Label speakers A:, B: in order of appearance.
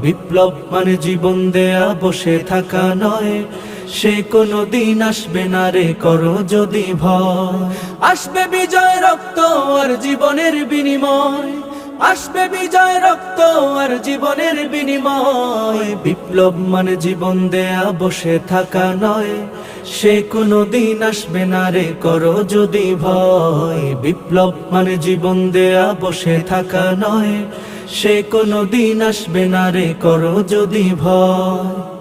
A: বিপ্লব মানে জীবন দেয়া বসে থাকা নয়, সে কোনো দিন আসবে না রে করো যদি ভয়। আসবে বিজয় রক্ত আর জীবনের বিনিময়, আসবে বিজয় রক্ত আর জীবনের বিনিময়। বিপ্লব মানে জীবন দেয়া বসে থাকা নয়, সে কোনো দিন আসবে না রে করো যদি ভয়। বিপ্লব মানে জীবন দেয়া বসে থাকা নয়, সে কোনো দিন আসবে না রে করো যদি ভয়।